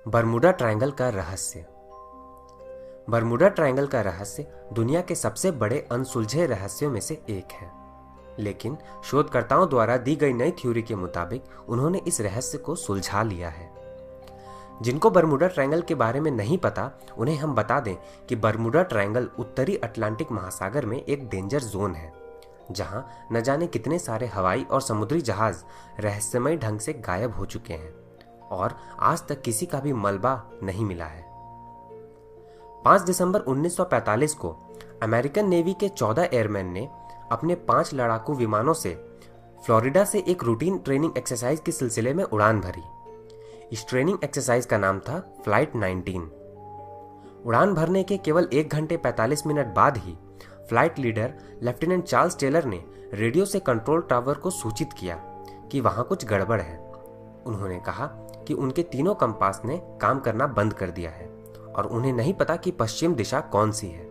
Bermuda triangle का रहस्य। Bermuda triangle का रहस्य दुनिया के सबसे बड़े अनसुलझे रहस्यों में से एक है, लेकिन शोधकर्ताओं द्वारा दी गई नई थ्योरी के मुताबिक उन्होंने इस रहस्य को सुलझा लिया है। जिनको बरमूडा ट्रायंगल के बारे में नहीं पता, उन्हें हम बता दें कि बरमूडा ट्रायंगल उत्तरी अटलांटिक महासागर में एक डेंजर जोन है, जहां न जाने कितने सारे हवाई और समुद्री जहाज रहस्यमय ढंग से गायब हो चुके हैं और आज तक किसी का भी मलबा नहीं मिला है। 5 दिसंबर 1945 को अमेरिकन नेवी के 14 एयरमैन ने अपने 5 लड़ाकू विमानों से फ्लोरिडा से एक रूटीन ट्रेनिंग एक्सरसाइज के सिलसिले में उड़ान भरी। इस ट्रेनिंग एक्सरसाइज का नाम था फ्लाइट 19। उड़ान भरने के केवल 1 घंटे 45 मिनट बाद ही flight leader lieutenant Charles Taylor ने रेडियो से कंट्रोल टावर को सूचित किया कि वहां कुछ गड़बड़ है। उन्होंने कहा कि उनके तीनों कंपास ने काम करना बंद कर दिया है और उन्हें नहीं पता कि पश्चिम दिशा कौन सी है।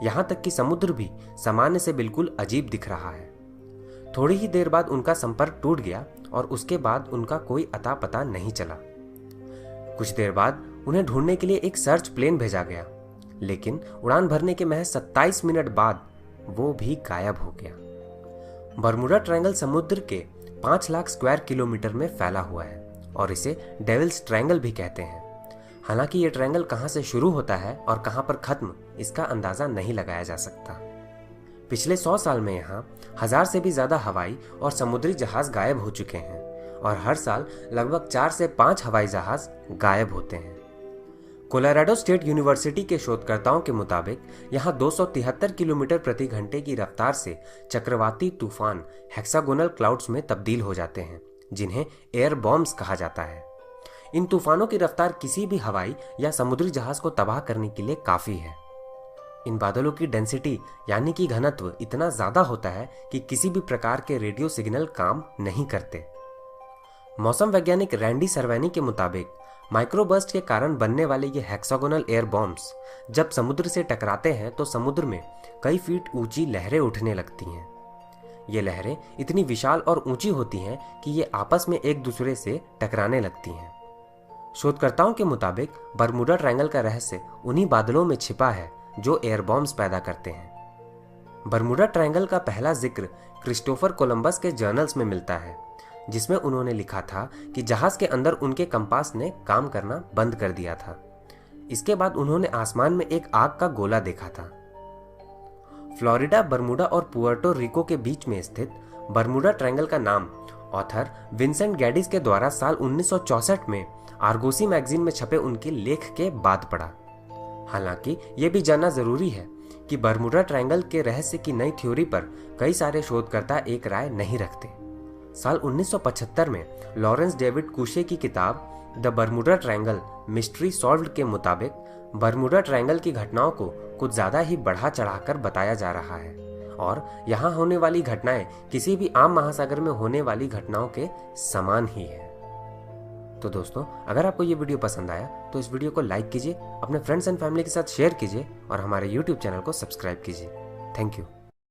यहां तक कि समुद्र भी सामान्य से बिल्कुल अजीब दिख रहा है। थोड़ी ही देर बाद उनका संपर्क टूट गया और उसके बाद उनका कोई अता पता नहीं चला। कुछ देर बाद उन्हें ढूंढने के लिए एक सर्च प्लेन भेजा गया, लेकिन उड़ान भरने के महज 27 मिनट बाद वो भी गायब हो गया। बरमूडा ट्रायंगल समुद्र के 5 लाख स्क्वायर किलोमीटर में फैला हुआ है और इसे डेविल्स ट्रायंगल भी कहते हैं। हालांकि ये ट्रायंगल कहां से शुरू होता है और कहां पर खत्म, इसका अंदाजा नहीं लगाया जा सकता। पिछले 100 साल में यहाँ 1000 से भी ज्यादा हवाई और समुद्री जहाज गायब हो चुके हैं और हर साल लगभग 4 से 5 हवाई जहाज गायब होते हैं। कोलोराडो स्टेट यूनिवर्सिटी के शोधकर्ताओं के मुताबिक यहाँ 273 किलोमीटर प्रति घंटे की रफ्तार से चक्रवाती तूफान हेक्सागोनल क्लाउड्स में तब्दील हो जाते हैं, जिन्हें एयर बॉम्ब्स कहा जाता है। इन तूफानों की रफ्तार किसी भी हवाई या समुद्री जहाज को तबाह करने के लिए काफी है। इन बादलों की डेंसिटी यानी कि घनत्व इतना ज्यादा होता है कि किसी भी प्रकार के रेडियो सिग्नल काम नहीं करते। मौसम वैज्ञानिक रैंडी सर्वैनी के मुताबिक माइक्रोबर्स्ट के कारण बनने वाले ये हेक्सागोनल एयर बॉम्ब्स जब समुद्र से टकराते हैं तो समुद्र में कई फीट ऊंची लहरें उठने लगती हैं। ये लहरें इतनी विशाल और ऊंची होती हैं कि ये आपस में एक दूसरे से टकराने लगती हैं। शोधकर्ताओं के मुताबिक बरमूडा ट्रायंगल का रहस्य उन्हीं बादलों में छिपा है जो एयर बॉम्ब्स पैदा करते हैं। बरमूडा ट्रायंगल का पहला जिक्र क्रिस्टोफर कोलंबस के जर्नल्स में मिलता है, जिसमें उन्होंने लिखा था कि जहाज के अंदर उनके कंपास ने काम करना बंद कर दिया था। इसके बाद उन्होंने आसमान में एक आग का गोला देखा था। फ्लोरिडा, बरमूडा और पुएर्टो रिको के बीच में स्थित बरमूडा ट्रायंगल का नाम ऑथर विंसेंट गैडिस के द्वारा साल 1964 में आर्गोसी मैगजीन में छपे उनके लेख के बाद पड़ा। हालांकि यह भी जानना जरूरी है कि बरमूडा ट्रायंगल के रहस्य की नई थ्योरी पर कई सारे शोधकर्ता एक राय नहीं रखते। साल 1975 में लॉरेंस डेविड कुशे की किताब the Bermuda triangle mystery solved के मुताबिक बरमूडा ट्रायंगल की घटनाओं को कुछ ज्यादा ही बढ़ा चढ़ाकर बताया जा रहा है और यहाँ होने वाली घटनाएं किसी भी आम महासागर में होने वाली घटनाओं के समान ही है। तो दोस्तों, अगर आपको ये वीडियो पसंद आया तो इस वीडियो को लाइक कीजिए, अपने फ्रेंड्स एंड फैमिली के साथ शेयर कीजिए और हमारे YouTube चैनल को सब्सक्राइब कीजिए। Thank you.